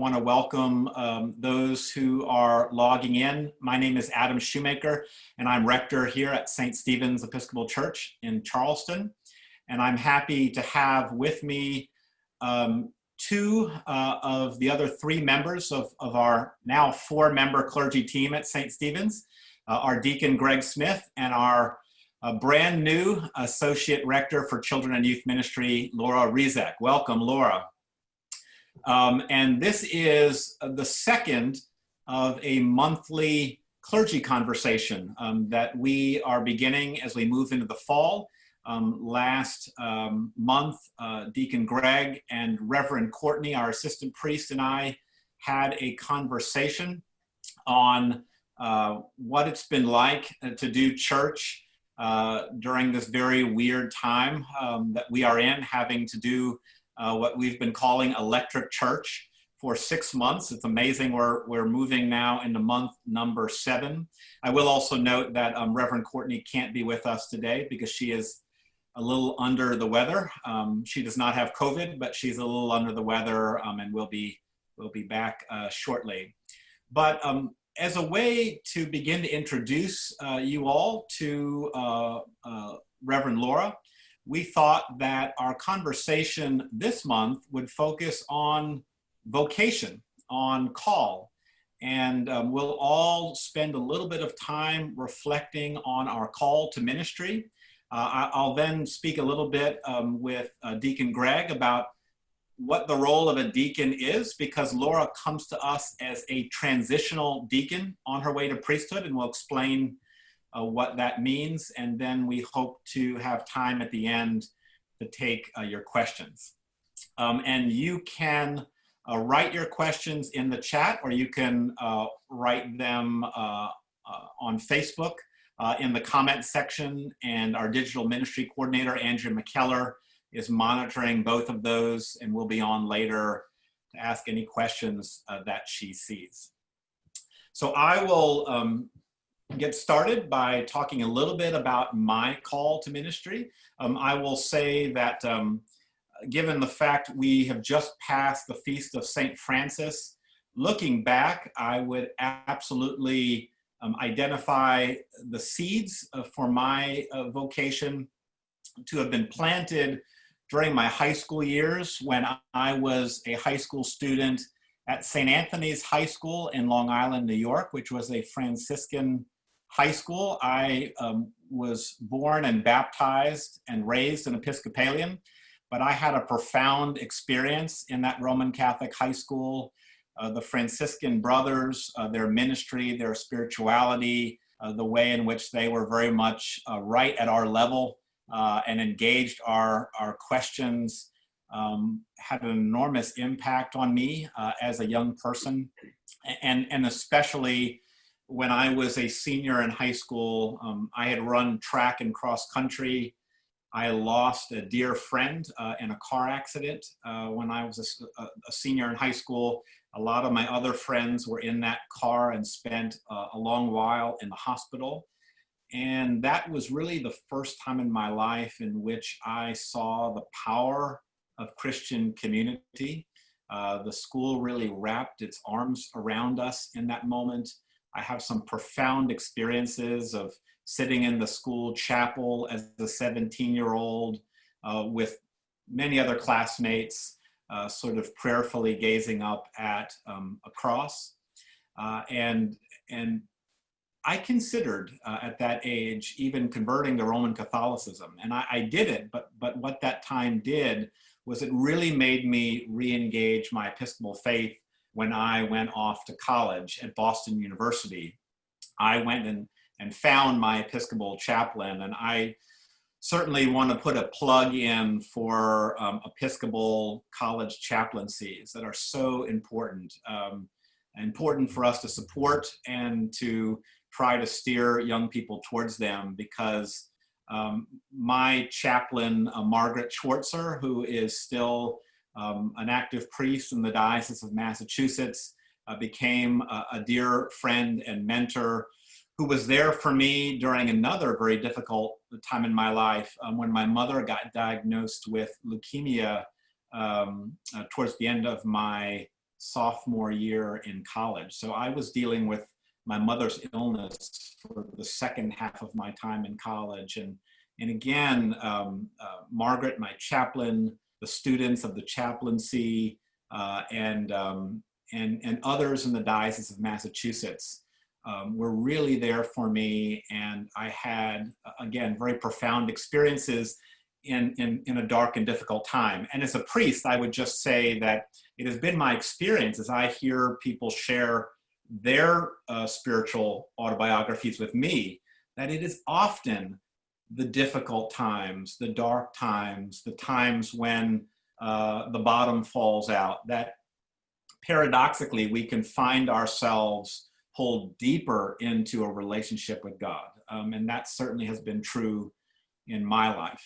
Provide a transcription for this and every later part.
want to welcome those who are logging in. My name is Adam Shoemaker, and I'm rector here at St. Stephen's Episcopal Church in Charleston. And I'm happy to have with me two of the other three members of our now four-member clergy team at St. Stephen's, our deacon Greg Smith and our brand new associate rector for children and youth ministry, Laura Rezac. Welcome, Laura. And this is the second of a monthly clergy conversation that we are beginning as we move into the fall. Last month, Deacon Greg and Reverend Courtney, our assistant priest, and I had a conversation on what it's been like to do church during this very weird time that we are in, having to do what we've been calling electric church for 6 months. It's amazing. We're moving now into month number 7. I will also note that Reverend Courtney can't be with us today because she is a little under the weather. She does not have COVID, but she's a little under the weather, and we'll be back shortly. But as a way to begin to introduce you all to Reverend Laura, we thought that our conversation this month would focus on vocation, on call. And we'll all spend a little bit of time reflecting on our call to ministry. I'll then speak a little bit with Deacon Greg about what the role of a deacon is, because Laura comes to us as a transitional deacon on her way to priesthood, and we'll explain what that means. And then we hope to have time at the end to take your questions. And you can write your questions in the chat, or you can write them on Facebook in the comment section. And our digital ministry coordinator, Andrea McKellar, is monitoring both of those and will be on later to ask any questions that she sees. So I will get started by talking a little bit about my call to ministry. I will say that given the fact we have just passed the feast of St. Francis, looking back, I would absolutely identify the seeds for my vocation to have been planted during my high school years when I was a high school student at St. Anthony's High School in Long Island, New York, which was a Franciscan high school. I was born and baptized and raised an Episcopalian, but I had a profound experience in that Roman Catholic high school. The Franciscan brothers, their ministry, their spirituality, the way in which they were very much right at our level and engaged our questions had an enormous impact on me as a young person, and especially when I was a senior in high school. I had run track and cross country. I lost a dear friend in a car accident when I was a senior in high school. A lot of my other friends were in that car and spent a long while in the hospital. And that was really the first time in my life in which I saw the power of Christian community. The school really wrapped its arms around us in that moment. I have some profound experiences of sitting in the school chapel as a 17-year-old with many other classmates, sort of prayerfully gazing up at a cross. And I considered at that age even converting to Roman Catholicism. And I did it, but what that time did was it really made me re-engage my Episcopal faith when I went off to college at Boston University. I went and found my Episcopal chaplain, and I certainly want to put a plug in for Episcopal college chaplaincies that are so important, important for us to support and to try to steer young people towards them, because my chaplain, Margaret Schwartzer, who is still an active priest in the Diocese of Massachusetts, became a dear friend and mentor who was there for me during another very difficult time in my life when my mother got diagnosed with leukemia towards the end of my sophomore year in college. So I was dealing with my mother's illness for the second half of my time in college. And again, Margaret, my chaplain, the students of the chaplaincy, and others in the Diocese of Massachusetts were really there for me. And I had, again, very profound experiences in a dark and difficult time. And as a priest, I would just say that it has been my experience as I hear people share their spiritual autobiographies with me, that it is often the difficult times, the dark times, the times when the bottom falls out, that paradoxically we can find ourselves pulled deeper into a relationship with God. And that certainly has been true in my life.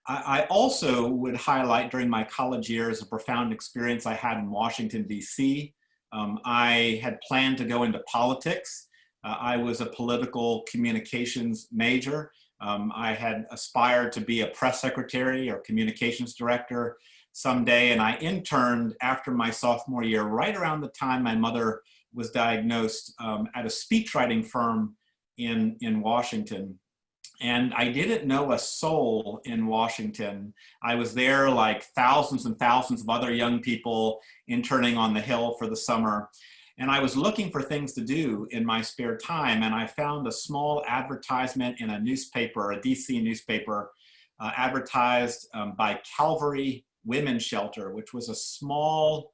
I also would highlight during my college years a profound experience I had in Washington, D.C. I had planned to go into politics. I was a political communications major. I had aspired to be a press secretary or communications director someday, and I interned after my sophomore year, right around the time my mother was diagnosed, at a speechwriting firm in Washington. And I didn't know a soul in Washington. I was there like thousands and thousands of other young people interning on the Hill for the summer. And I was looking for things to do in my spare time. And I found a small advertisement in a newspaper, a DC newspaper, advertised by Calvary Women's Shelter, which was a small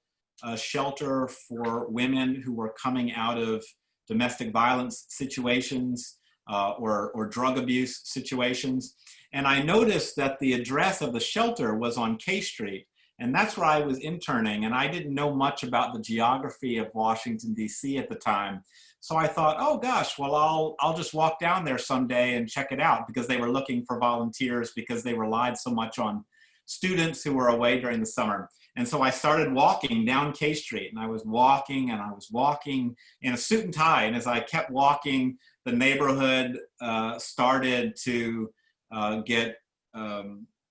shelter for women who were coming out of domestic violence situations, or drug abuse situations. And I noticed that the address of the shelter was on K Street, and that's where I was interning, and I didn't know much about the geography of Washington, D.C. at the time. So I thought, oh gosh, well, I'll just walk down there someday and check it out, because they were looking for volunteers because they relied so much on students who were away during the summer. And so I started walking down K Street, and I was walking in a suit and tie. And as I kept walking, the neighborhood started to get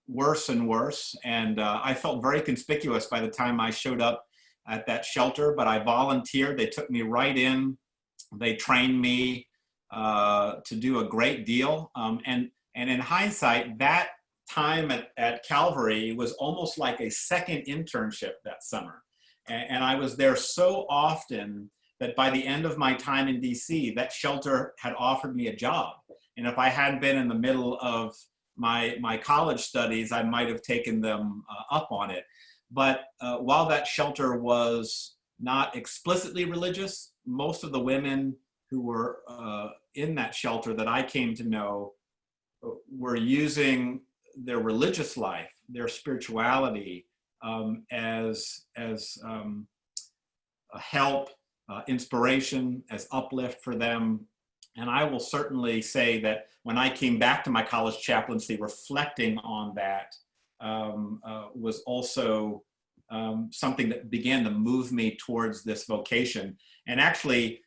worse and worse. And I felt very conspicuous by the time I showed up at that shelter, but I volunteered. They took me right in. They trained me to do a great deal. And in hindsight, that time at Calvary was almost like a second internship that summer. And I was there so often that by the end of my time in DC, that shelter had offered me a job. And if I hadn't been in the middle of my college studies, I might have taken them up on it. But while that shelter was not explicitly religious, most of the women who were in that shelter that I came to know were using their religious life, their spirituality, as a help, inspiration, as uplift for them. And I will certainly say that when I came back to my college chaplaincy, reflecting on that was also something that began to move me towards this vocation. And actually,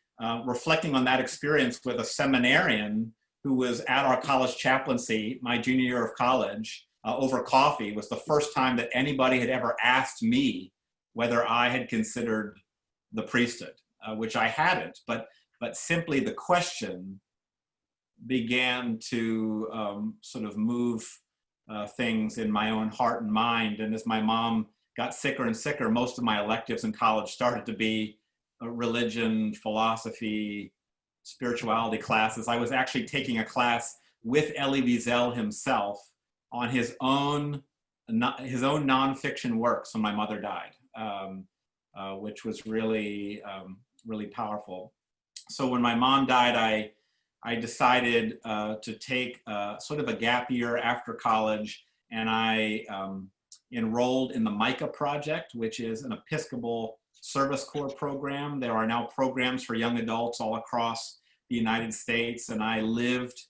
reflecting on that experience with a seminarian who was at our college chaplaincy my junior year of college over coffee was the first time that anybody had ever asked me whether I had considered the priesthood, which I hadn't, but simply the question began to sort of move things in my own heart and mind. And as my mom got sicker and sicker, most of my electives in college started to be religion, philosophy, spirituality classes. I was actually taking a class with Elie Wiesel himself on his own nonfiction works when my mother died, which was really, really powerful. So when my mom died, I decided to take sort of a gap year after college, and I enrolled in the Micah Project, which is an Episcopal Service Corps program. There are now programs for young adults all across the United States, and I lived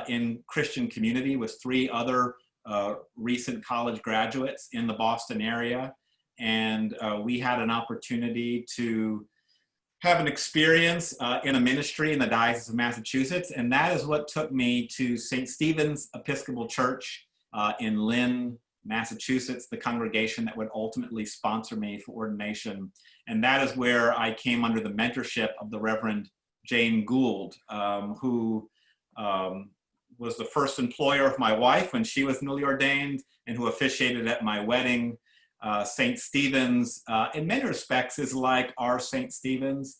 in Christian community with 3 other recent college graduates in the Boston area, and we had an opportunity to have an experience in a ministry in the Diocese of Massachusetts, and that is what took me to St. Stephen's Episcopal Church in Lynn, Massachusetts, the congregation that would ultimately sponsor me for ordination. And that is where I came under the mentorship of the Reverend Jane Gould, who was the first employer of my wife when she was newly ordained and who officiated at my wedding. St. Stephen's, in many respects, is like our St. Stephen's.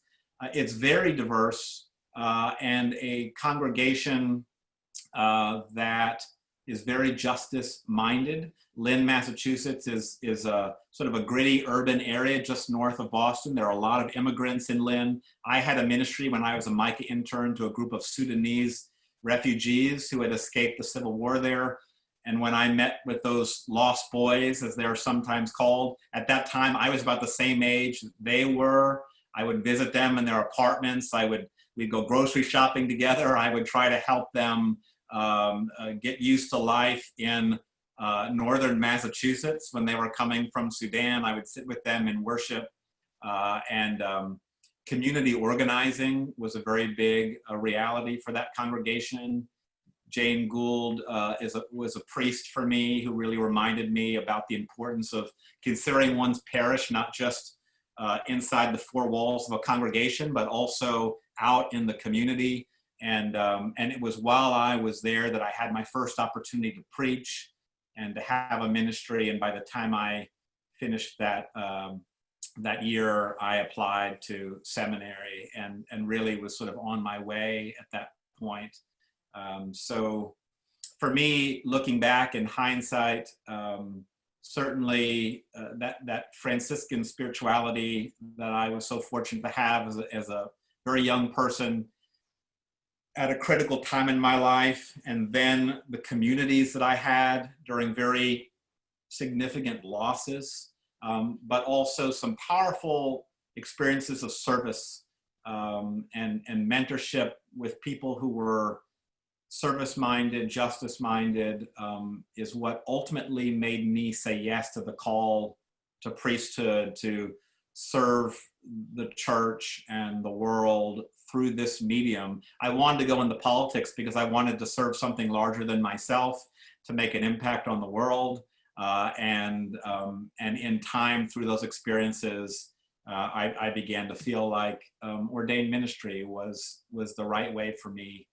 It's very diverse and a congregation that is very justice-minded. Lynn, Massachusetts is a sort of a gritty urban area just north of Boston. There are a lot of immigrants in Lynn. I had a ministry when I was a Micah intern to a group of Sudanese refugees who had escaped the civil war there. And when I met with those lost boys, as they're sometimes called, at that time I was about the same age they were. I would visit them in their apartments. We'd go grocery shopping together. I would try to help them get used to life in northern Massachusetts when they were coming from Sudan. I would sit with them in worship, and community organizing was a very big reality for that congregation. Jane Gould was a priest for me who really reminded me about the importance of considering one's parish, not just inside the four walls of a congregation, but also out in the community. And it was while I was there that I had my first opportunity to preach and to have a ministry. And by the time I finished that year, I applied to seminary and really was sort of on my way at that point. So for me, looking back in hindsight, certainly that Franciscan spirituality that I was so fortunate to have as a very young person at a critical time in my life, and then the communities that I had during very significant losses, but also some powerful experiences of service and mentorship with people who were service-minded, justice-minded, is what ultimately made me say yes to the call to priesthood, to serve the church and the world through this medium. I wanted to go into politics because I wanted to serve something larger than myself, to make an impact on the world. And in time, through those experiences, I began to feel like ordained ministry was the right way for me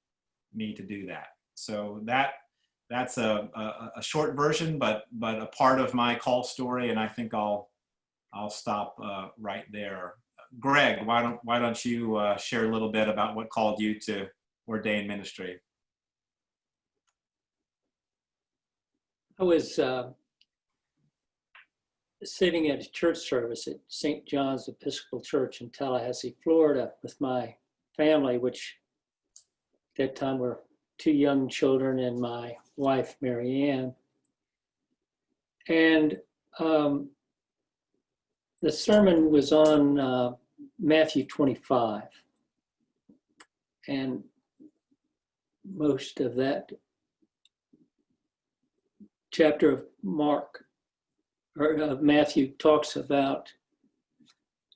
to do that. So that's a short version, but a part of my call story, and I think I'll stop right there. Greg, why don't you share a little bit about what called you to ordained ministry? I was sitting at a church service at St. John's Episcopal Church in Tallahassee, Florida, with my family, which at that time were 2 young children and my wife, Mary Ann. And the sermon was on Matthew 25. And most of that chapter of Matthew talks about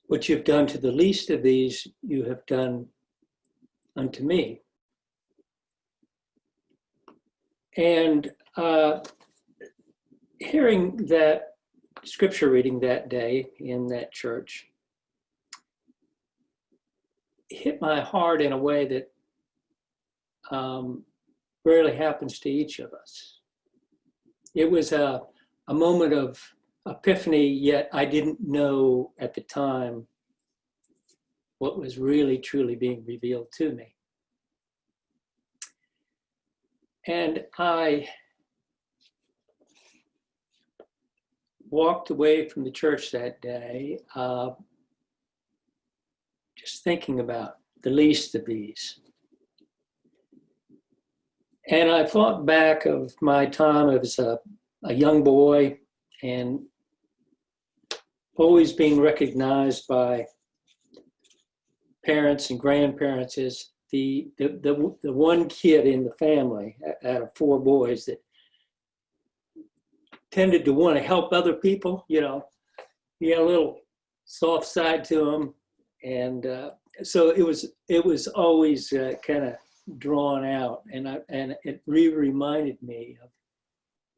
what you've done to the least of these, you have done unto me. And hearing that scripture reading that day in that church hit my heart in a way that rarely happens to each of us. It was a moment of epiphany, yet I didn't know at the time what was really truly being revealed to me. And I walked away from the church that day just thinking about the least of these. And I thought back of my time as a young boy and always being recognized by parents and grandparents as the one kid in the family out of 4 boys that tended to want to help other people, you know. He had a little soft side to him. And so it was always kind of drawn out, and it reminded me of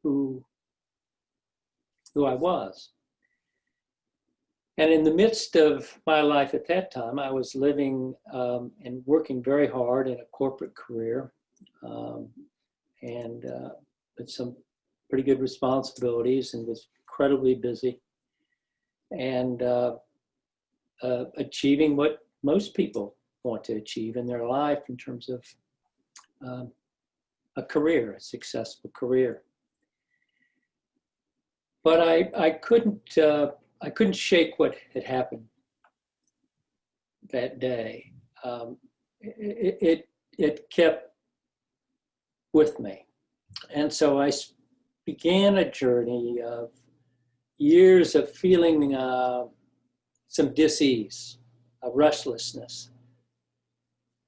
who who I was. And in the midst of my life at that time, I was living and working very hard in a corporate career, and with some pretty good responsibilities, and was incredibly busy, and achieving what most people want to achieve in their life in terms of a career, a successful career. But I couldn't shake what had happened that day. It kept with me. And so I began a journey of years of feeling some dis-ease, a restlessness.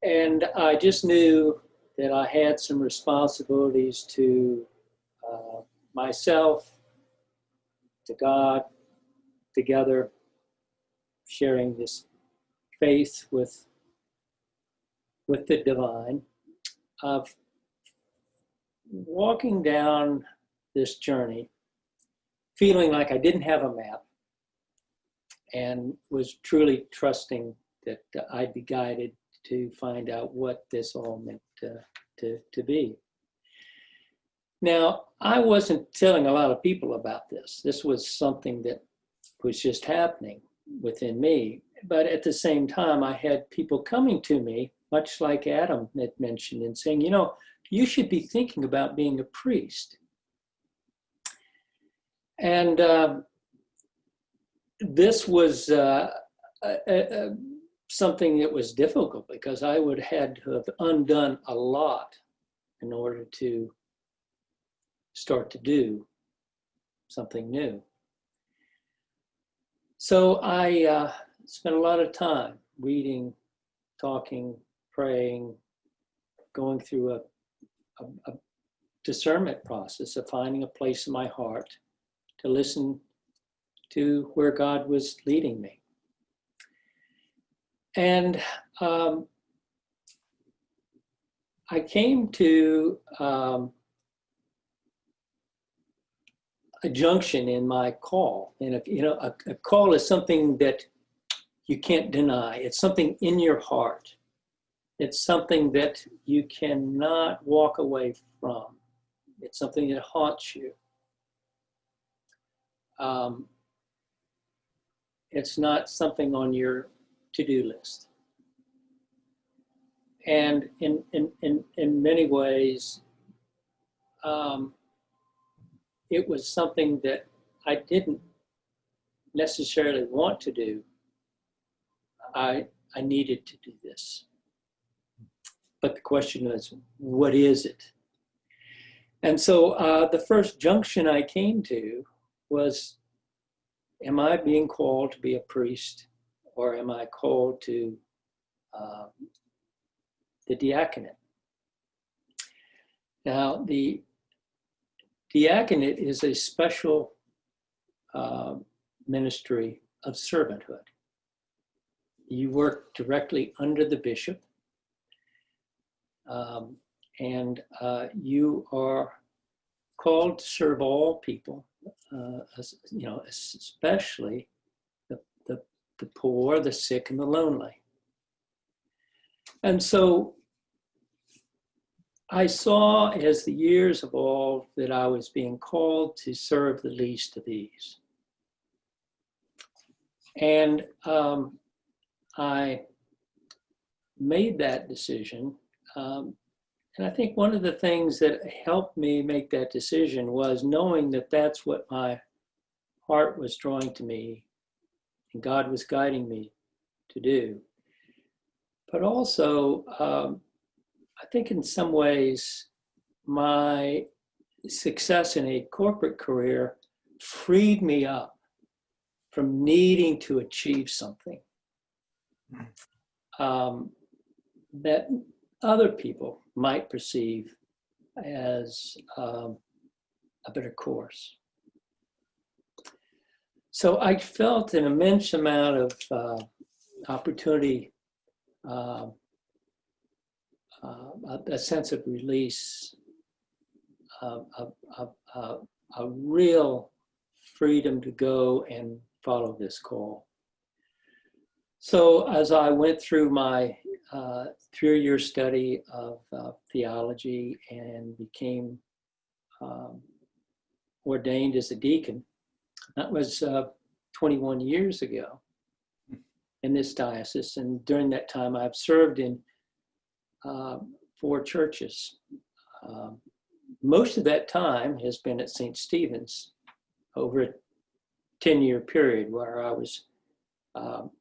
And I just knew that I had some responsibilities to myself, to God, together, sharing this faith with the divine, of walking down this journey, feeling like I didn't have a map, and was truly trusting that I'd be guided to find out what this all meant to be. Now, I wasn't telling a lot of people about this. This was something that was just happening within me. But at the same time, I had people coming to me, much like Adam had mentioned, and saying, you know, you should be thinking about being a priest. And this was something that was difficult, because I would have had to have undone a lot in order to start to do something new. So I spent a lot of time reading, talking, praying, going through a discernment process of finding a place in my heart to listen to where God was leading me. And I came to a junction in my call. And a call is something that you can't deny. It's something in your heart. It's something that you cannot walk away from. It's something that haunts you. It's not something on your to-do list. And in many ways, it was something that I didn't necessarily want to do. I needed to do this. But the question is, what is it? And so the first junction I came to was, am I being called to be a priest, or am I called to the diaconate? Now, the diaconate is a special ministry of servanthood. You work directly under the bishop, and you are called to serve all people, especially the poor, the sick, and the lonely. And so I saw, as the years evolved, that I was being called to serve the least of these. And I made that decision. And I think one of the things that helped me make that decision was knowing that that's what my heart was drawing to me and God was guiding me to do. But also, I think in some ways, my success in a corporate career freed me up from needing to achieve something that other people might perceive as a better course. So I felt an immense amount of opportunity, a sense of release, a real freedom to go and follow this call. So as I went through my 3-year study of theology and became ordained as a deacon, that was 21 years ago in this diocese. And during that time, I've served in 4 churches. Most of that time has been at St. Stephen's over a 10-year period where I was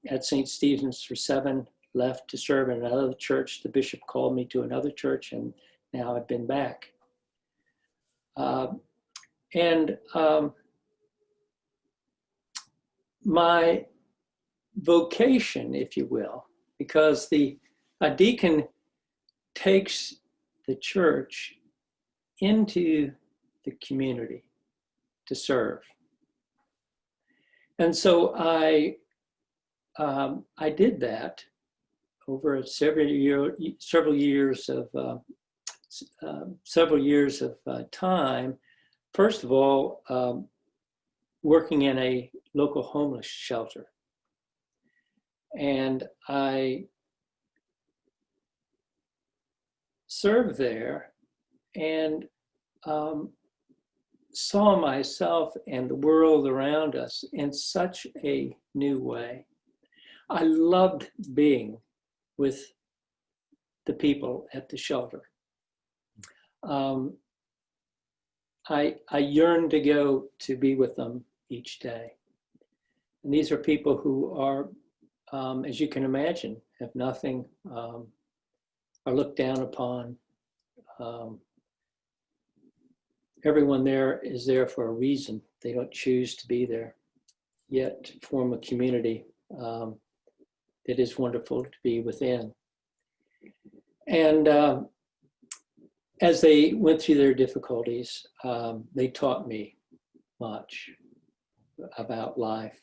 at St. Stephen's for 7, left to serve in another church. The bishop called me to another church, and now I've been back. My vocation, if you will, because a deacon takes the church into the community to serve. And so I did that over several years of time. First of all, working in a local homeless shelter. And I served there and saw myself and the world around us in such a new way. I loved being with the people at the shelter. I yearned to go to be with them each day. And these are people who are, as you can imagine, have nothing, are looked down upon. Everyone there is there for a reason. They don't choose to be there, yet form a community that is wonderful to be within. And as they went through their difficulties, they taught me much about life,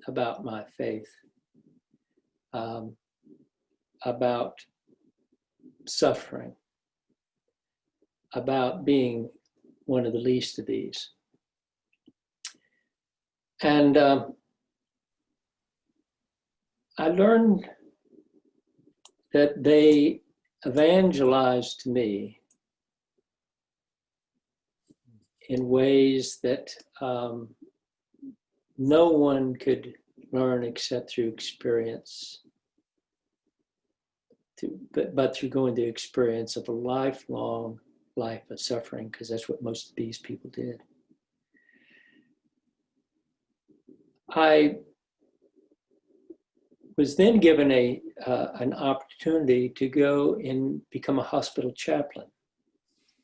about my faith, about suffering, about being one of the least of these. And I learned that they evangelized to me in ways that no one could learn except through experience, but through going through experience of a lifelong life of suffering, because that's what most of these people did. I was then given an opportunity to go and become a hospital chaplain,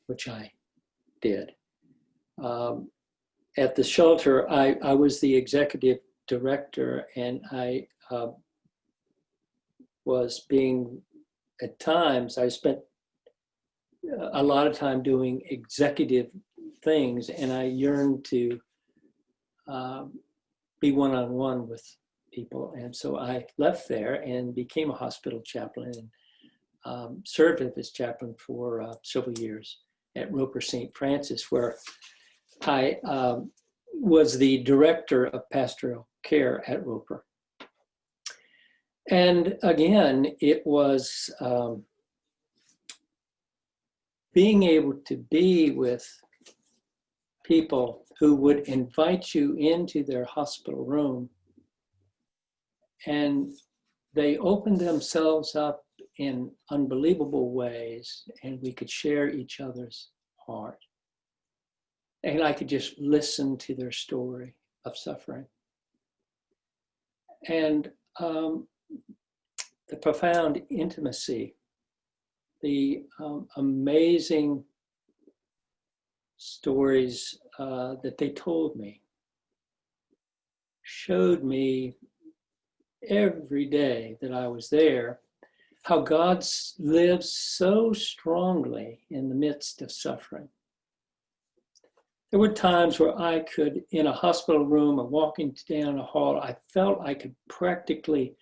which I did. At the shelter, I was the executive director, and I was being, at times, I spent a lot of time doing executive things, and I yearned to be one-on-one with people. And so I left there and became a hospital chaplain and served as chaplain for several years at Roper St. Francis, where I was the director of pastoral care at Roper. And again, it was being able to be with people who would invite you into their hospital room, and they opened themselves up in unbelievable ways, and we could share each other's heart. And I could just listen to their story of suffering. And the profound intimacy, the amazing stories that they told me showed me every day that I was there how God lives so strongly in the midst of suffering. There were times where I could, in a hospital room or walking down a hall, I felt I could practically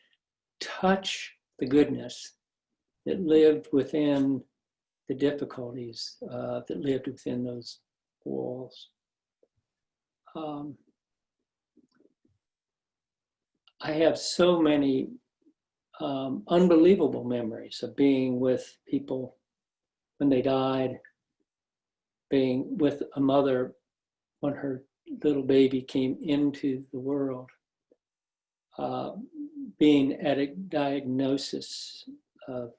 touch the goodness that lived within the difficulties that lived within those walls. I have so many unbelievable memories of being with people when they died, being with a mother when her little baby came into the world, being at a diagnosis of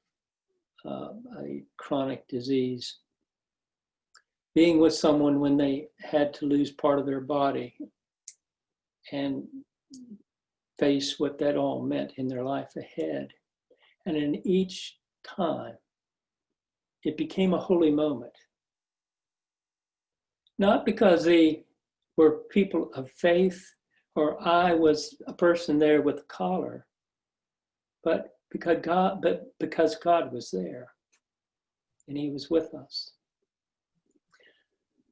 a chronic disease, being with someone when they had to lose part of their body and face what that all meant in their life ahead. And in each time, it became a holy moment. Not because they were people of faith or I was a person there with a collar, but because God was there and he was with us.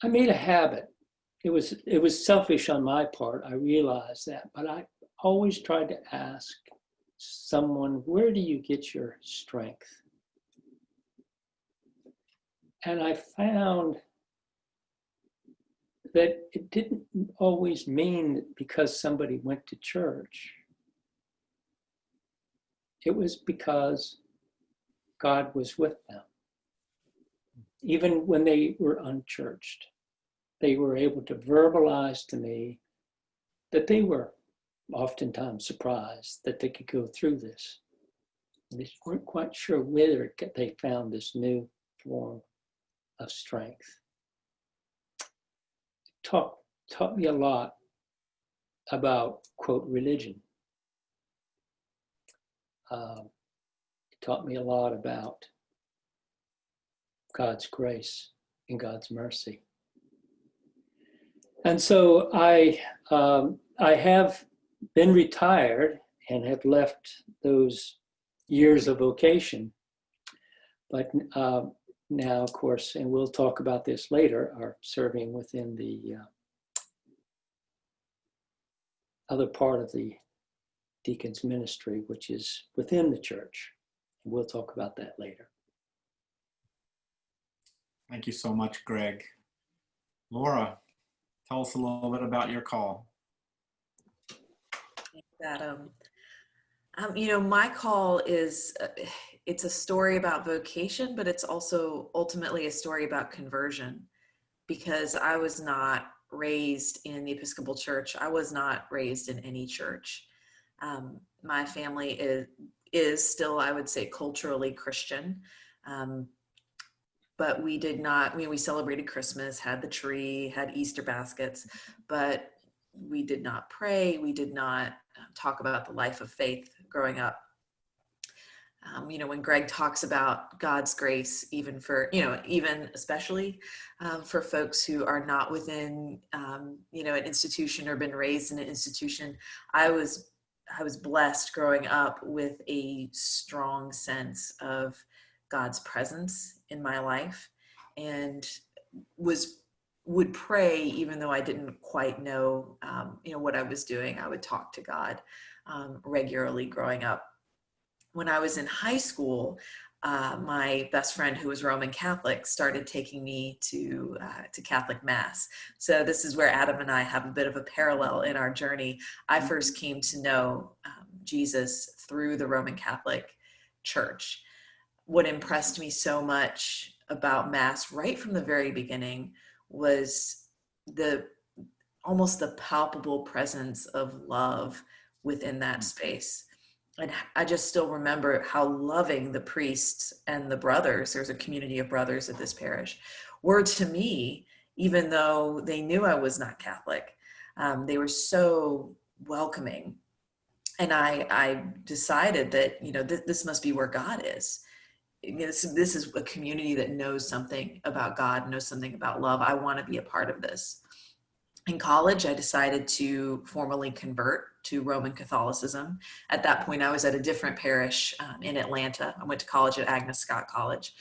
I made a habit. It was selfish on my part. I realized that, but I always tried to ask someone, where do you get your strength? And I found that it didn't always mean that because somebody went to church. It was because God was with them. Even when they were unchurched, they were able to verbalize to me that they were oftentimes surprised that they could go through this. And they weren't quite sure whether they found this new form of strength. Taught me a lot about, quote, religion. It taught me a lot about God's grace and God's mercy. And so I have been retired and have left those years of vocation, but now, of course, and we'll talk about this later, are serving within the other part of the deacon's ministry, which is within the church. And we'll talk about that later. Thank you so much, Greg. Laura, tell us a little bit about your call. Adam. My call is, it's a story about vocation, but it's also ultimately a story about conversion, because I was not raised in the Episcopal Church. I was not raised in any church. My family is still, I would say, culturally Christian. But we did not, we celebrated Christmas, had the tree, had Easter baskets, but we did not pray. We did not talk about the life of faith growing up. When Greg talks about God's grace, even for, even especially for folks who are not within, an institution or been raised in an institution, I was blessed growing up with a strong sense of God's presence in my life, and would pray even though I didn't quite know, what I was doing. I would talk to God regularly growing up. When I was in high school, my best friend, who was Roman Catholic, started taking me to Catholic Mass. So this is where Adam and I have a bit of a parallel in our journey. I first came to know Jesus through the Roman Catholic Church. What impressed me so much about Mass right from the very beginning was almost the palpable presence of love within that space. And I just still remember how loving the priests and the brothers, there's a community of brothers at this parish, were to me, even though they knew I was not Catholic. They were so welcoming. And I decided that, this must be where God is. This is a community that knows something about God, knows something about love. I want to be a part of this. In college, I decided to formally convert to Roman Catholicism. At that point, I was at a different parish in Atlanta. I went to college at Agnes Scott College.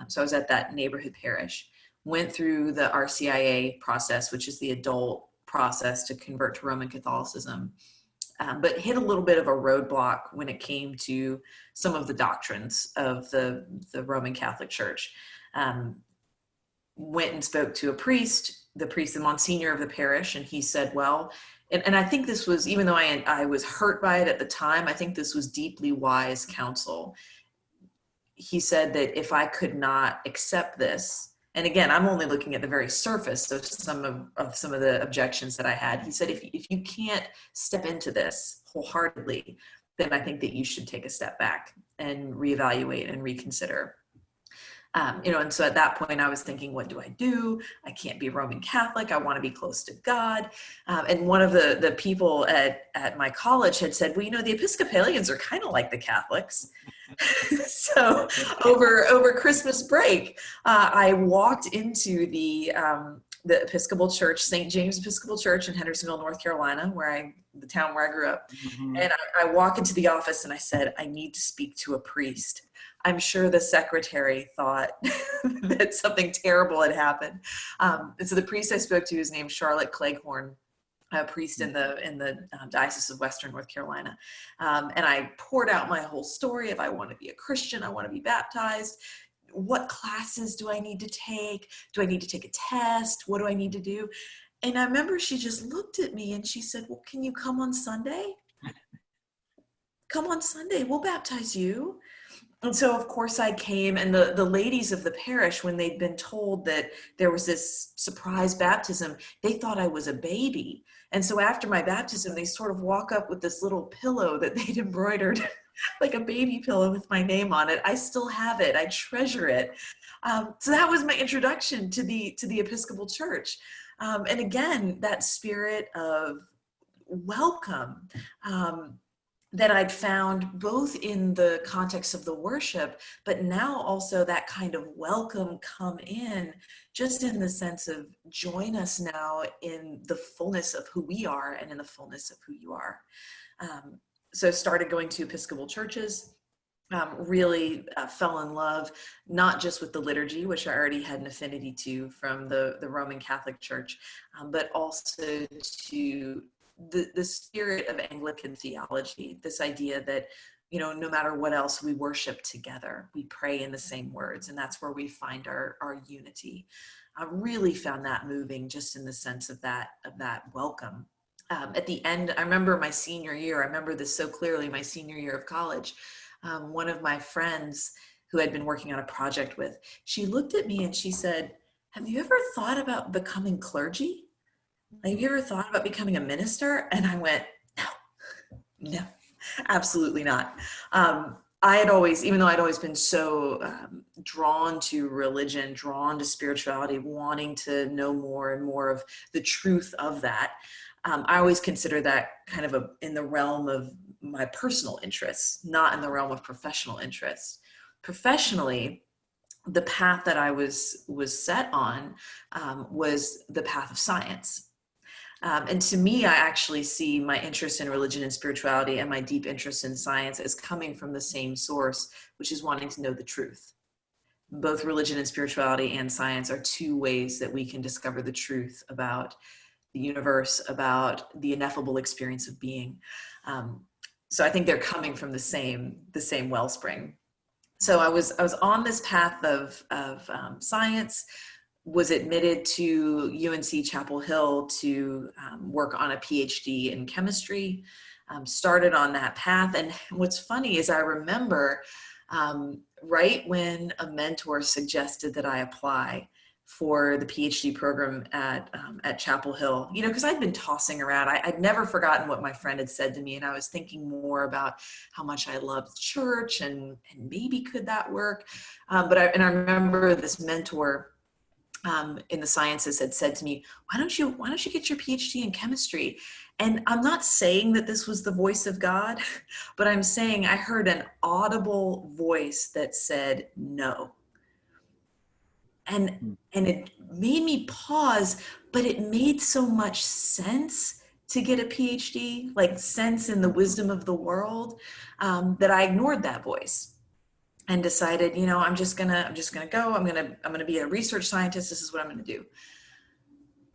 So I was at that neighborhood parish. Went through the RCIA process, which is the adult process to convert to Roman Catholicism. But hit a little bit of a roadblock when it came to some of the doctrines of the Roman Catholic Church. Went and spoke to a priest, the Monsignor of the parish, and he said, well, and I think this was, even though I was hurt by it at the time, I think this was deeply wise counsel. He said that if I could not accept this, and again, I'm only looking at the very surface of some of the objections that I had. He said, if you can't step into this wholeheartedly, then I think that you should take a step back and reevaluate and reconsider. And so at that point I was thinking, what do I do? I can't be Roman Catholic. I want to be close to God. And one of the people at my college had said, well, the Episcopalians are kind of like the Catholics. So over Christmas break, I walked into the Episcopal Church, St. James Episcopal Church in Hendersonville, North Carolina, the town where I grew up. Mm-hmm. And I walk into the office and I said, I need to speak to a priest. I'm sure the secretary thought that something terrible had happened. And so the priest I spoke to is named Charlotte Cleghorn, a priest in the Diocese of Western North Carolina. And I poured out my whole story of I want to be a Christian, I want to be baptized. What classes do I need to take? Do I need to take a test? What do I need to do? And I remember she just looked at me and she said, well, can you come on Sunday? Come on Sunday, we'll baptize you. And so, of course, I came, and the ladies of the parish, when they'd been told that there was this surprise baptism, they thought I was a baby. And so after my baptism, they sort of walk up with this little pillow that they'd embroidered, like a baby pillow with my name on it. I still have it. I treasure it. So that was my introduction to the Episcopal Church. And again, that spirit of welcome, that I'd found both in the context of the worship, but now also that kind of welcome come in, just in the sense of join us now in the fullness of who we are and in the fullness of who you are. So I started going to Episcopal churches, really fell in love, not just with the liturgy, which I already had an affinity to from the Roman Catholic Church, but also to the spirit of Anglican theology, this idea that, no matter what else, we worship together, we pray in the same words, and that's where we find our unity. I really found that moving, just in the sense of that welcome. At the end, I remember my senior year, I remember this so clearly, my senior year of college, one of my friends who I'd been working on a project with, she looked at me and she said, have you ever thought about becoming clergy? Have you ever thought about becoming a minister? And I went, no, absolutely not. I had always, even though I'd always been so drawn to religion, drawn to spirituality, wanting to know more and more of the truth of that, I always consider that kind of in the realm of my personal interests, not in the realm of professional interests. Professionally, the path that I was set on was the path of science. And to me, I actually see my interest in religion and spirituality and my deep interest in science as coming from the same source, which is wanting to know the truth. Both religion and spirituality and science are two ways that we can discover the truth about the universe, about the ineffable experience of being. So I think they're coming from the same wellspring. So I was on this path of science, was admitted to UNC Chapel Hill to work on a PhD in chemistry, started on that path. And what's funny is I remember right when a mentor suggested that I apply for the PhD program at Chapel Hill, because I'd been tossing around. I'd never forgotten what my friend had said to me, and I was thinking more about how much I loved church and maybe could that work. But I remember this mentor in the sciences had said to me, why don't you get your PhD in chemistry? And I'm not saying that this was the voice of God, but I'm saying I heard an audible voice that said no. And it made me pause, but it made so much sense to get a PhD, like sense in the wisdom of the world, that I ignored that voice and decided, I'm just gonna go. I'm gonna be a research scientist. This is what I'm gonna do.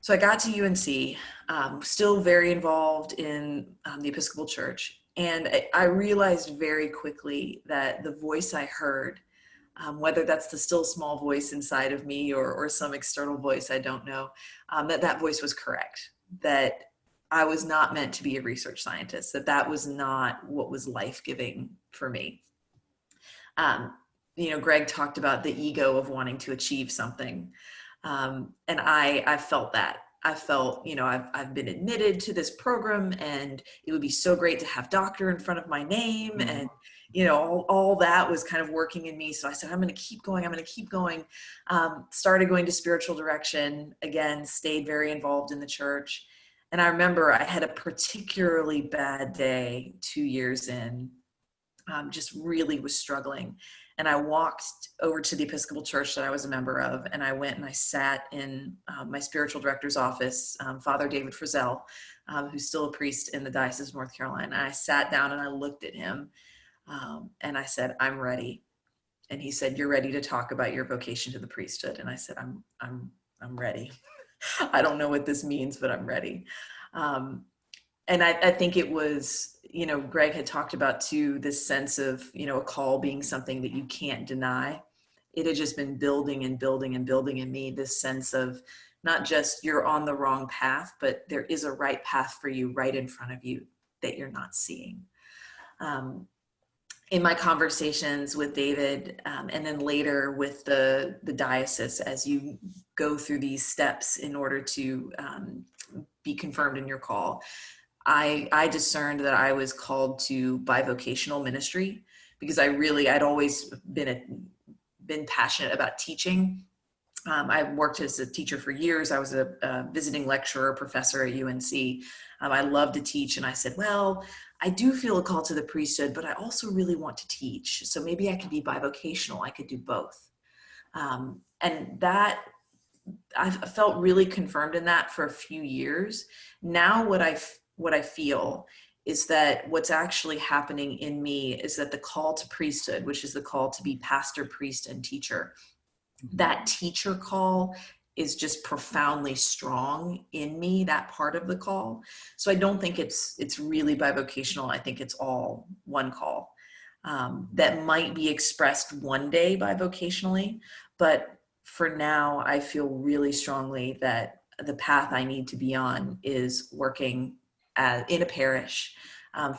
So I got to UNC, still very involved in the Episcopal Church, and I realized very quickly that the voice I heard, whether that's the still small voice inside of me or some external voice, I don't know, that voice was correct. That I was not meant to be a research scientist, that was not what was life-giving for me. Greg talked about the ego of wanting to achieve something. And I felt that. I felt, I've been admitted to this program, and it would be so great to have doctor in front of my name. Mm-hmm. And, all that was kind of working in me. So I said, I'm going to keep going. I'm going to keep going. Started going to spiritual direction again, stayed very involved in the church. And I remember I had a particularly bad day 2 years in, just really was struggling. And I walked over to the Episcopal church that I was a member of, and I went and I sat in my spiritual director's office, Father David Frizzell, who's still a priest in the Diocese of North Carolina. And I sat down and I looked at him, and I said, I'm ready. And he said, you're ready to talk about your vocation to the priesthood. And I said, I'm ready. I don't know what this means, but I'm ready. And I think it was, Greg had talked about too, this sense of, a call being something that you can't deny. It had just been building and building and building in me, this sense of not just you're on the wrong path, but there is a right path for you right in front of you that you're not seeing. In my conversations with David, and then later with the diocese, as you go through these steps in order to be confirmed in your call, I discerned that I was called to bivocational ministry, because I'd always been passionate about teaching. I worked as a teacher for years. I was a visiting lecturer, professor at UNC. I love to teach, and I said, well, I do feel a call to the priesthood, but I also really want to teach. So maybe I could be bivocational. I could do both. And that, I felt really confirmed in that for a few years. Now what I feel is that what's actually happening in me is that the call to priesthood, which is the call to be pastor, priest, and teacher, that teacher call is just profoundly strong in me, that part of the call. So I don't think it's really bivocational. I think it's all one call that might be expressed one day bivocationally. But for now, I feel really strongly that the path I need to be on is working in a parish,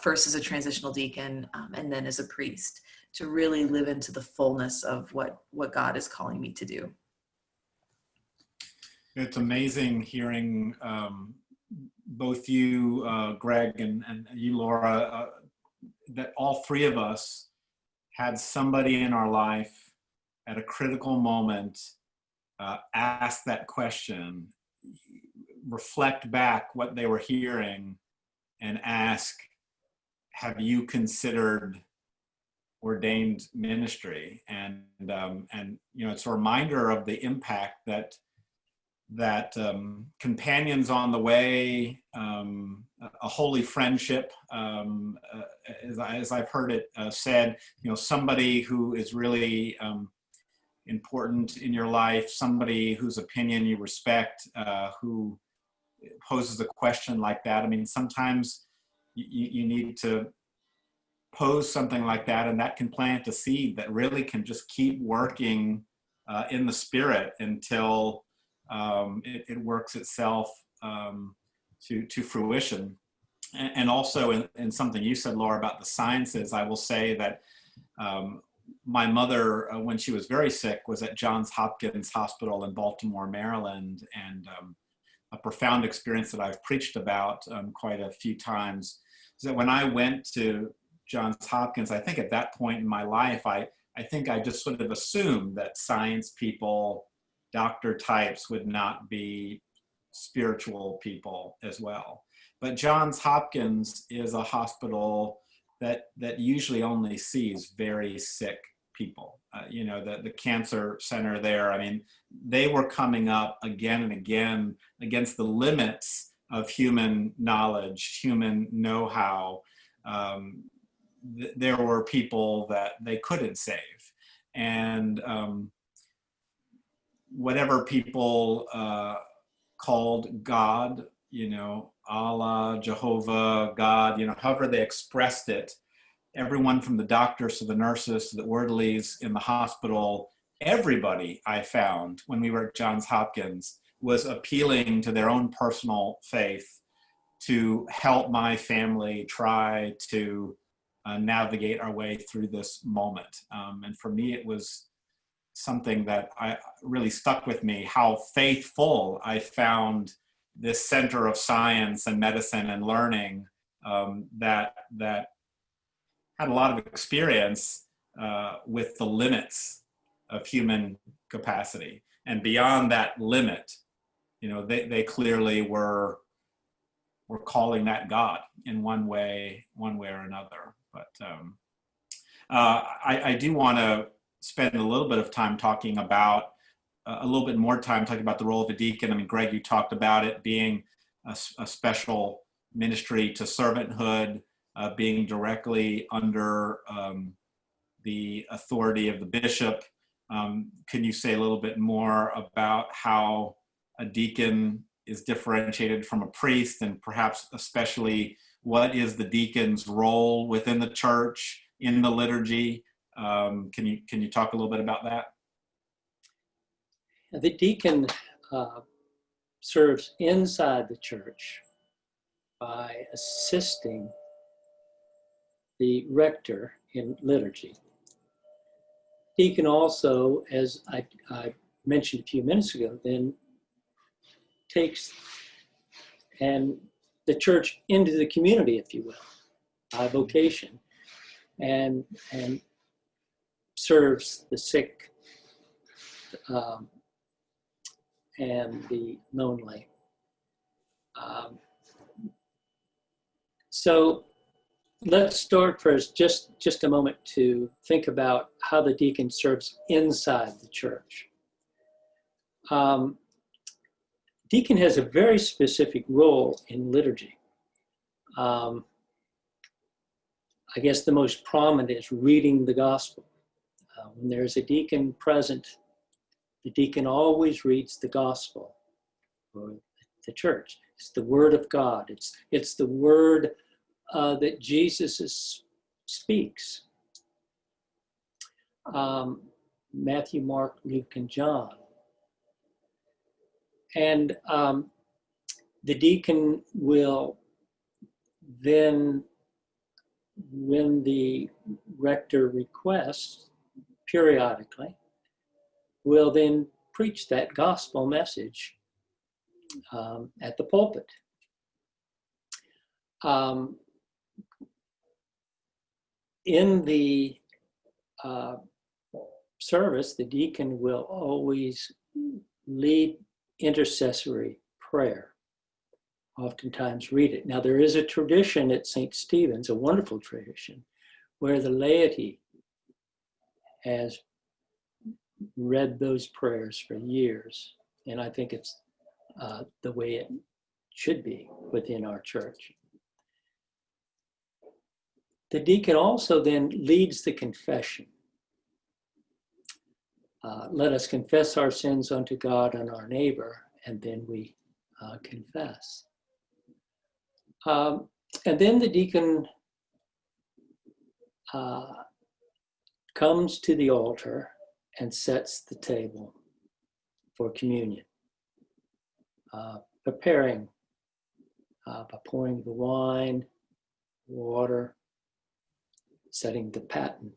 first as a transitional deacon, and then as a priest, to really live into the fullness of what God is calling me to do. It's amazing hearing both you, Greg, and you, Laura, that all three of us had somebody in our life at a critical moment ask that question, reflect back what they were hearing, and ask, have you considered ordained ministry? And it's a reminder of the impact that companions on the way, a holy friendship, as I've heard it said, somebody who is really important in your life, somebody whose opinion you respect, who poses a question like that. I mean, sometimes you need to pose something like that, and that can plant a seed that really can just keep working in the spirit until it works itself to fruition. And also in something you said, Laura, about the sciences, I will say that my mother, when she was very sick, was at Johns Hopkins Hospital in Baltimore, Maryland, and a profound experience that I've preached about quite a few times is that when I went to Johns Hopkins, I think at that point in my life, I think I just sort of assumed that science people, doctor types, would not be spiritual people as well. But Johns Hopkins is a hospital that usually only sees very sick people. The cancer center there, I mean, they were coming up again and again against the limits of human knowledge, human know-how. There were people that they couldn't save. And whatever people called God, Allah, Jehovah, God, however they expressed it, everyone from the doctors to the nurses to the orderlies in the hospital, everybody I found when we were at Johns Hopkins was appealing to their own personal faith to help my family try to navigate our way through this moment. And for me, it was something that I really stuck with me, how faithful I found this center of science and medicine and learning that had a lot of experience with the limits of human capacity. And beyond that limit, they clearly were calling that God in one way or another. But I do want to spend a little bit of time talking about, a little bit more time talking about the role of a deacon. I mean, Greg, you talked about it being a special ministry to servanthood, being directly under the authority of the bishop. Can you say a little bit more about how a deacon is differentiated from a priest, and perhaps especially what is the deacon's role within the church in the liturgy? Can you talk a little bit about that? The deacon serves inside the church by assisting the rector in liturgy. Deacon also, as I mentioned a few minutes ago, then takes the church into the community, if you will, by vocation, and serves the sick and the lonely. So let's start first, just a moment to think about how the deacon serves inside the church. Deacon has a very specific role in liturgy. I guess the most prominent is reading the gospel. When there's a deacon present, the deacon always reads the gospel for the church. It's the word of God. It's the word that Jesus speaks. Matthew, Mark, Luke, and John. And the deacon will then, when the rector requests, periodically, will then preach that gospel message at the pulpit. In the service, the deacon will always lead intercessory prayer, oftentimes read it. Now, there is a tradition at St. Stephen's, a wonderful tradition, where the laity has read those prayers for years. And I think it's the way it should be within our church. The deacon also then leads the confession. Let us confess our sins unto God and our neighbor, and then we confess. And then the deacon comes to the altar and sets the table for communion, preparing, by pouring the wine, water, setting the paten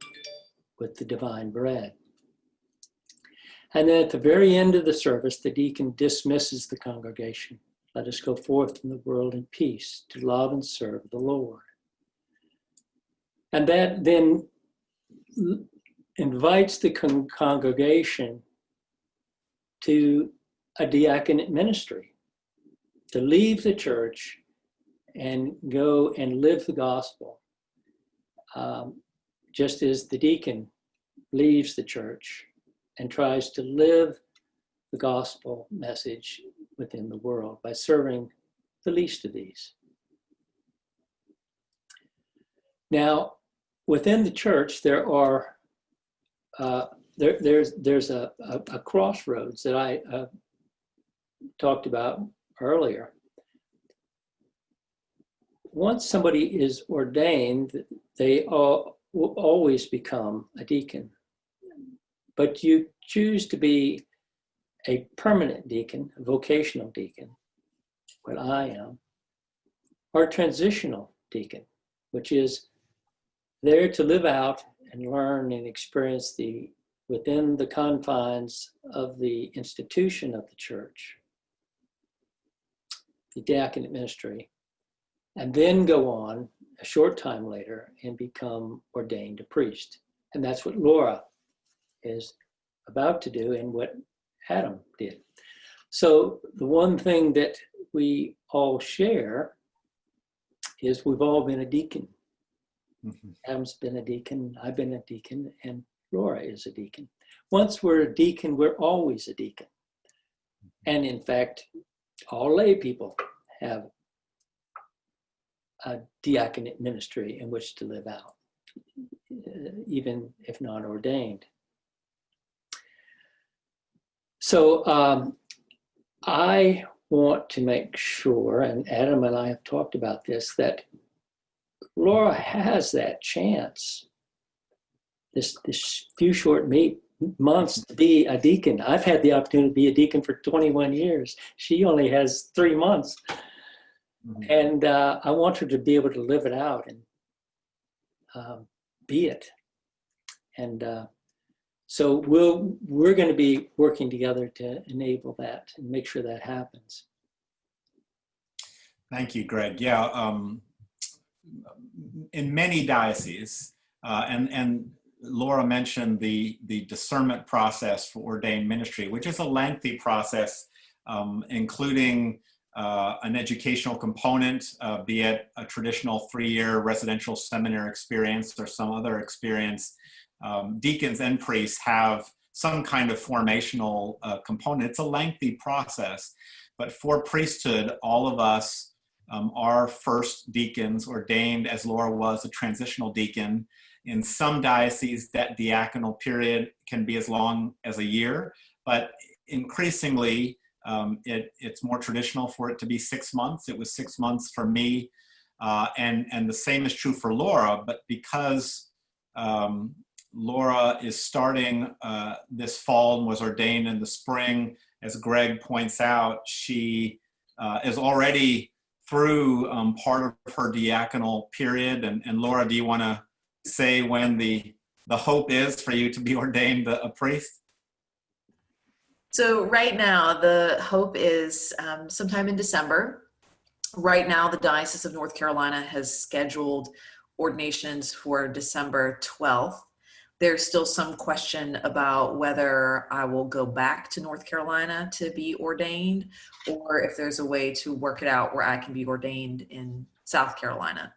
with the divine bread. And then at the very end of the service, the deacon dismisses the congregation. Let us go forth in the world in peace to love and serve the Lord. And that then invites the congregation to a diaconate ministry, to leave the church and go and live the gospel, just as the deacon leaves the church and tries to live the gospel message within the world by serving the least of these. Now, within the church, there are there's a crossroads that I talked about earlier. Once somebody is ordained, they will always become a deacon. But you choose to be a permanent deacon, a vocational deacon, what I am, or transitional deacon, which is there to live out and learn and experience within the confines of the institution of the church, the diaconate ministry, and then go on a short time later and become ordained a priest. And that's what Laura is about to do and what Adam did. So the one thing that we all share is we've all been a deacon. Mm-hmm. Adam's been a deacon, I've been a deacon, and Laura is a deacon. Once we're a deacon, we're always a deacon. And in fact, all lay people have a diaconate ministry in which to live out, even if not ordained. So I want to make sure, and Adam and I have talked about this, that Laura has that chance, this few short months to be a deacon. I've had the opportunity to be a deacon for 21 years. She only has 3 months. Mm-hmm. And I want her to be able to live it out and be it. And so we're going to be working together to enable that and make sure that happens. Thank you, Greg. Yeah, in many dioceses, and Laura mentioned the discernment process for ordained ministry, which is a lengthy process, including an educational component, be it a traditional 3-year residential seminary experience or some other experience. Deacons and priests have some kind of formational component. It's a lengthy process, but for priesthood, all of us are first deacons, ordained as Laura was a transitional deacon. In some dioceses, that diaconal period can be as long as a year, but increasingly, it's more traditional for it to be 6 months. It was 6 months for me, and the same is true for Laura, but because Laura is starting this fall and was ordained in the spring, as Greg points out, she is already through part of her diaconal period. And Laura, do you want to say when the hope is for you to be ordained a priest? So right now, the hope is sometime in December. Right now, the Diocese of North Carolina has scheduled ordinations for December 12th. There's still some question about whether I will go back to North Carolina to be ordained, or if there's a way to work it out where I can be ordained in South Carolina.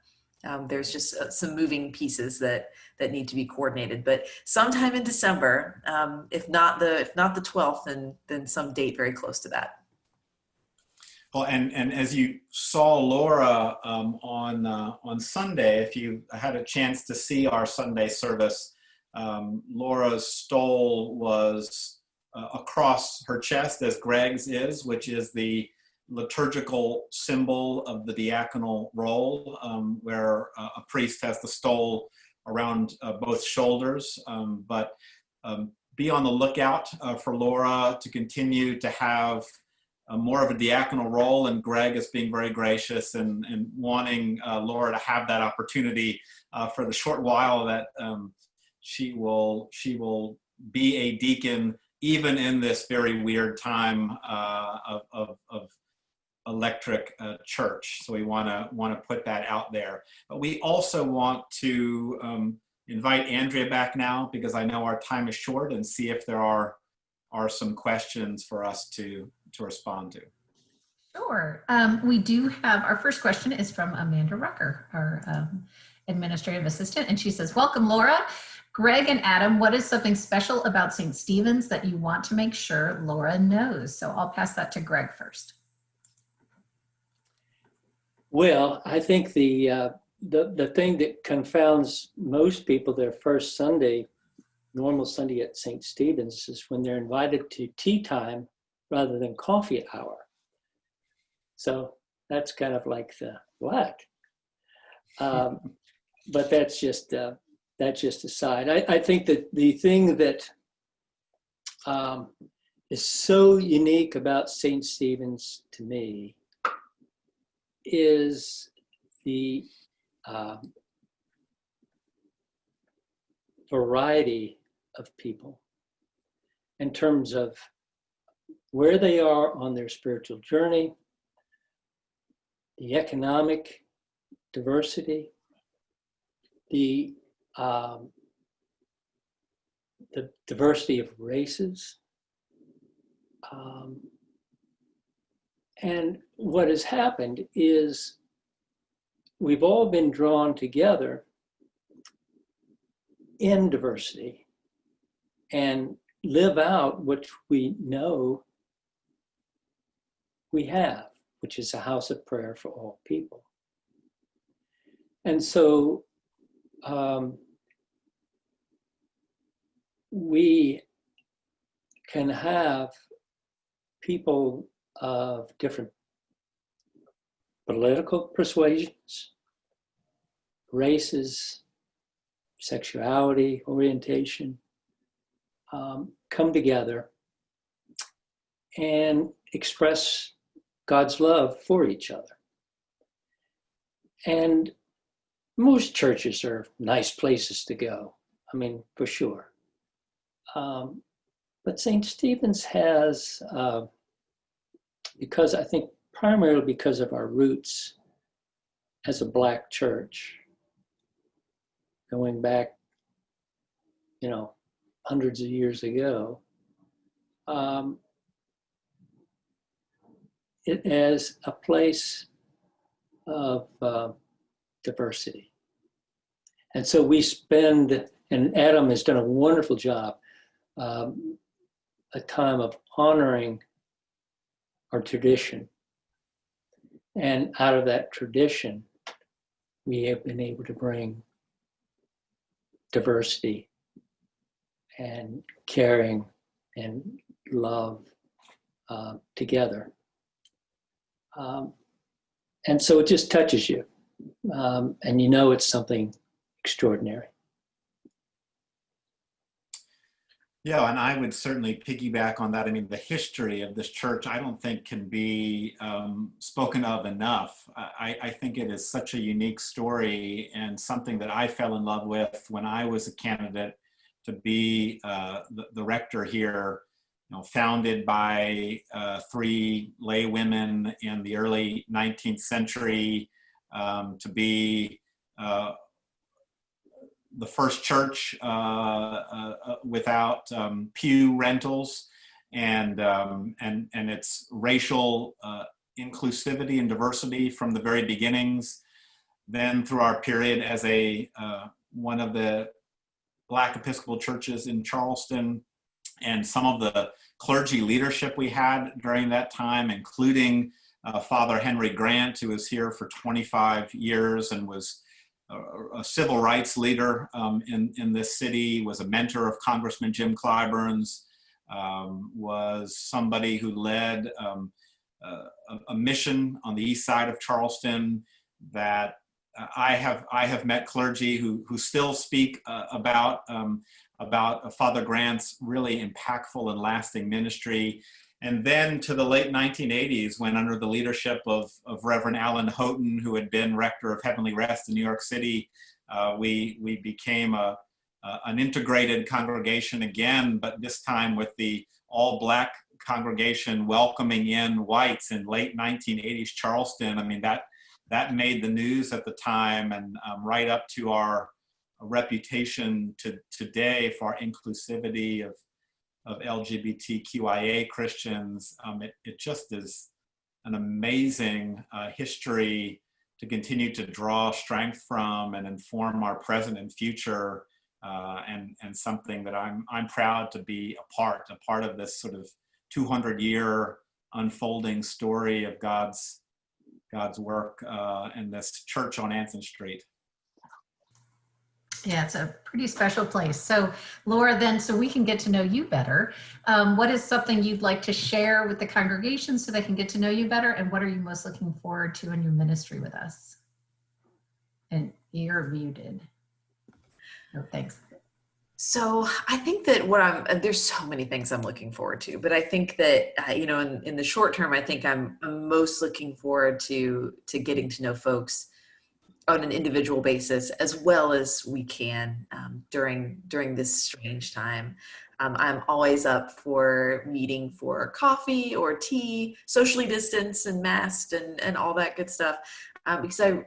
There's just some moving pieces that need to be coordinated, but sometime in December, if not the 12th, then some date very close to that. Well, and as you saw Laura on Sunday, if you had a chance to see our Sunday service, Laura's stole was across her chest, as Greg's is, which is the liturgical symbol of the diaconal role, where a priest has the stole around both shoulders. But be on the lookout for Laura to continue to have more of a diaconal role, and Greg is being very gracious and wanting Laura to have that opportunity for the short while that she will be a deacon, even in this very weird time of electric church. So we want to put that out there. But we also want to invite Andrea back now, because I know our time is short, and see if there are some questions for us to respond to. Sure. We do have, our first question is from Amanda Rucker, our administrative assistant, and she says, welcome, Laura. Greg and Adam, what is something special about St. Stephen's that you want to make sure Laura knows? So I'll pass that to Greg first. Well, I think the thing that confounds most people their first Sunday, normal Sunday at St. Stephen's, is when they're invited to tea time rather than coffee hour. So that's kind of like the what? But that's just aside. I think that the thing that is so unique about St. Stephen's to me is the variety of people in terms of where they are on their spiritual journey, the economic diversity, the diversity of races. And what has happened is we've all been drawn together in diversity and live out what we know we have, which is a house of prayer for all people. And so we can have people of different political persuasions, races, sexuality, orientation, come together and express God's love for each other. And most churches are nice places to go, I mean, for sure. But St. Stephen's has, because I think primarily because of our roots as a Black church, going back, hundreds of years ago, it is a place of diversity. And so we spend, and Adam has done a wonderful job, a time of honoring our tradition. And out of that tradition, we have been able to bring diversity and caring and love together. And so it just touches you. And it's something extraordinary. Yeah, and I would certainly piggyback on that. I mean, the history of this church, I don't think can be spoken of enough. I think it is such a unique story and something that I fell in love with when I was a candidate to be the rector here, founded by 3 lay women in the early 19th century, to be the first church without pew rentals, and its racial inclusivity and diversity from the very beginnings. Then through our period as one of the Black Episcopal churches in Charleston, and some of the clergy leadership we had during that time, including Father Henry Grant, who was here for 25 years and was a civil rights leader in this city, was a mentor of Congressman Jim Clyburn's, was somebody who led a mission on the east side of Charleston that I have met clergy who still speak about Father Grant's really impactful and lasting ministry. And then to the late 1980s, when under the leadership of Reverend Alan Houghton, who had been rector of Heavenly Rest in New York City, we became an integrated congregation again, but this time with the all-Black congregation welcoming in whites in late 1980s Charleston. I mean, that made the news at the time, and right up to our reputation today for our inclusivity of LGBTQIA Christians. It just is an amazing history to continue to draw strength from and inform our present and future, and something that I'm proud to be a part of this sort of 200-year unfolding story of God's work in this church on Anson Street. Yeah, it's a pretty special place. So Laura, then, so we can get to know you better, what is something you'd like to share with the congregation so they can get to know you better? And what are you most looking forward to in your ministry with us? And you're muted. Oh, thanks. So I think that there's so many things I'm looking forward to, but I think that, in the short term, I think I'm most looking forward to getting to know folks on an individual basis as well as we can during this strange time. I'm always up for meeting for coffee or tea, socially distanced and masked and all that good stuff, because I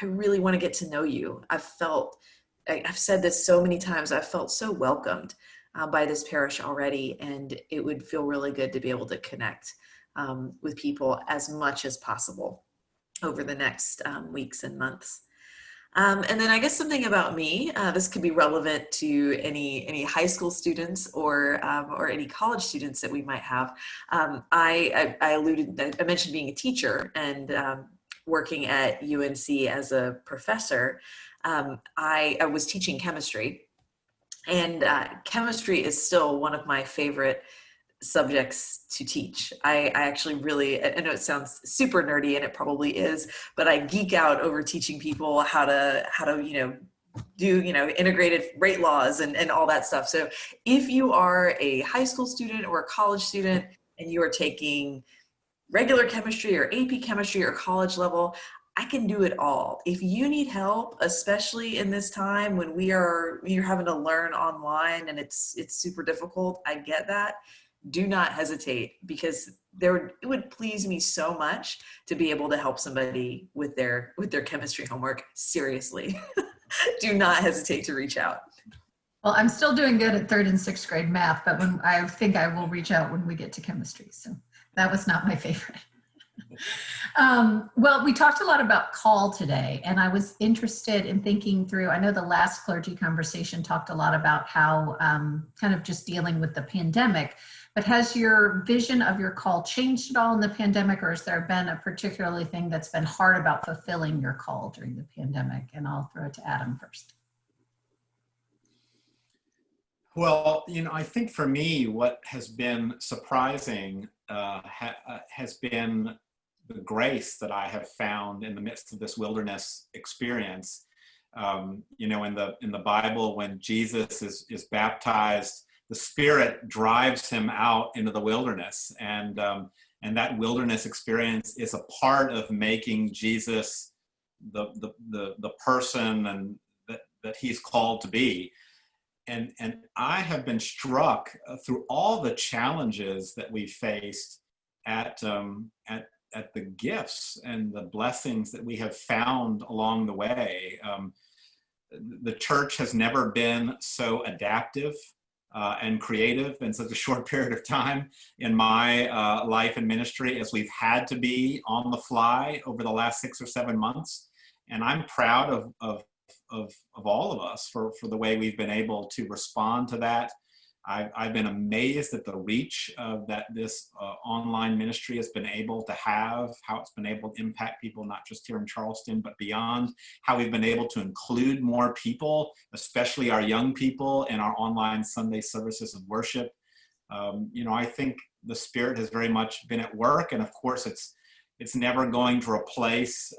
really want to get to know you. I've said this so many times, I've felt so welcomed by this parish already, and it would feel really good to be able to connect with people as much as possible over the next weeks and months. And then I guess something about me, this could be relevant to any high school students or any college students that we might have. I mentioned being a teacher and working at UNC as a professor. I was teaching chemistry, and chemistry is still one of my favorite subjects to teach. I actually really, I know it sounds super nerdy, and it probably is, but I geek out over teaching people how to do integrated rate laws and all that stuff. So if you are a high school student or a college student and you are taking regular chemistry or AP chemistry or college level, I can do it all. If you need help, especially in this time when you're having to learn online and it's super difficult, I get that. Do not hesitate, because it would please me so much to be able to help somebody with their chemistry homework. Seriously, do not hesitate to reach out. Well, I'm still doing good at 3rd and 6th grade math, but I think I will reach out when we get to chemistry. So that was not my favorite. Well, we talked a lot about call today, and I was interested in thinking through, I know the last clergy conversation talked a lot about how kind of just dealing with the pandemic, but has your vision of your call changed at all in the pandemic, or has there been a particular thing that's been hard about fulfilling your call during the pandemic? And I'll throw it to Adam first. Well, I think for me, what has been surprising has been the grace that I have found in the midst of this wilderness experience. In the Bible, when Jesus is baptized, the Spirit drives him out into the wilderness, and that wilderness experience is a part of making Jesus the person and that he's called to be. And I have been struck through all the challenges that we faced at the gifts and the blessings that we have found along the way. The church has never been so adaptive and creative in such a short period of time in my life and ministry as we've had to be on the fly over the last 6 or 7 months. And I'm proud of all of us for the way we've been able to respond to that. I've been amazed at the reach that this online ministry has been able to have, how it's been able to impact people, not just here in Charleston, but beyond, how we've been able to include more people, especially our young people, in our online Sunday services of worship. I think the Spirit has very much been at work, and of course it's never going to replace,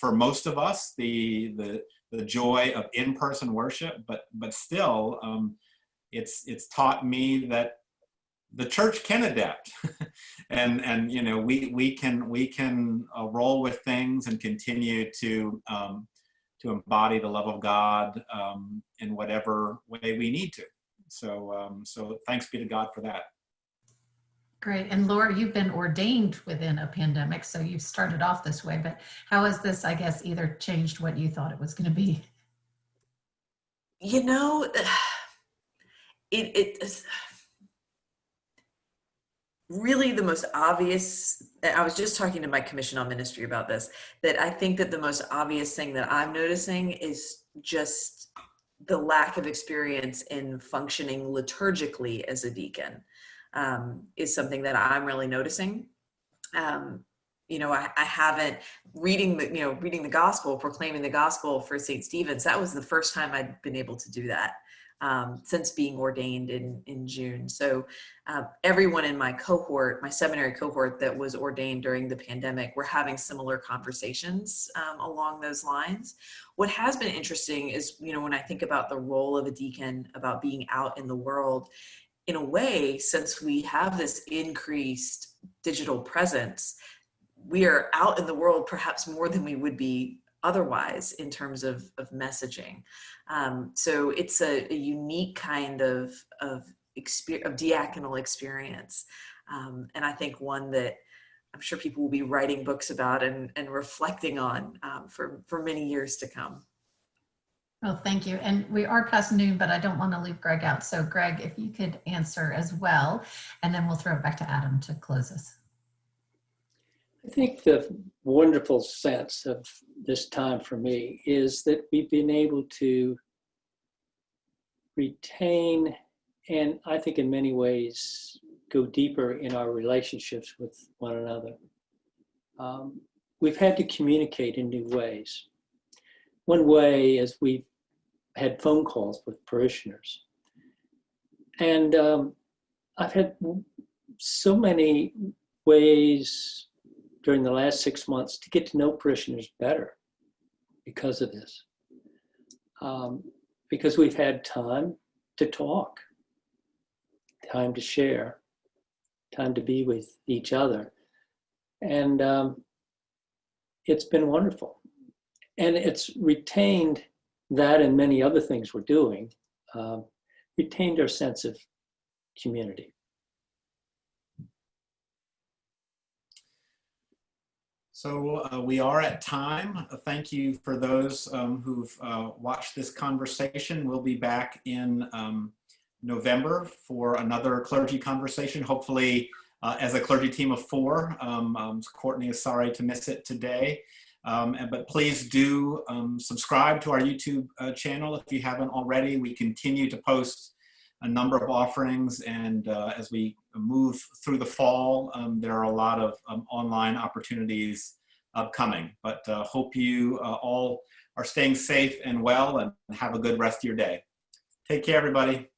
for most of us, the joy of in-person worship, but still, it's taught me that the church can adapt, and we can roll with things and continue to embody the love of God in whatever way we need to. So thanks be to God for that. Great. And Laura, you've been ordained within a pandemic, so you've started off this way, but how has this, I guess, either changed what you thought it was going to be? It is really the most obvious. I was just talking to my commission on ministry about this, that I think that the most obvious thing that I'm noticing is just the lack of experience in functioning liturgically as a deacon. Is something that I'm really noticing. I haven't reading the gospel, proclaiming the gospel for St. Stephen's. That was the first time I'd been able to do that since being ordained in June. So everyone in my cohort, my seminary cohort that was ordained during the pandemic, were having similar conversations along those lines. What has been interesting is, when I think about the role of a deacon, about being out in the world, in a way, since we have this increased digital presence, we are out in the world perhaps more than we would be otherwise in terms of messaging. So it's a unique kind of diaconal experience. And I think one that I'm sure people will be writing books about and reflecting on for many years to come. Oh, thank you. And we are past noon, but I don't want to leave Greg out. So Greg, if you could answer as well, and then we'll throw it back to Adam to close us. I think the wonderful sense of this time for me is that we've been able to retain, and I think in many ways go deeper in our relationships with one another. We've had to communicate in new ways. One way is we've had phone calls with parishioners. And I've had so many ways during the last 6 months to get to know parishioners better because of this. Because we've had time to talk, time to share, time to be with each other. And it's been wonderful. And it's retained that and many other things we're doing, retained our sense of community. So we are at time. Thank you for those who've watched this conversation. We'll be back in November for another clergy conversation, hopefully as a clergy team of 4. Courtney is sorry to miss it today. But please do subscribe to our YouTube channel if you haven't already. We continue to post a number of offerings, and as we move through the fall, there are a lot of online opportunities upcoming. But hope you all are staying safe and well, and have a good rest of your day. Take care, everybody.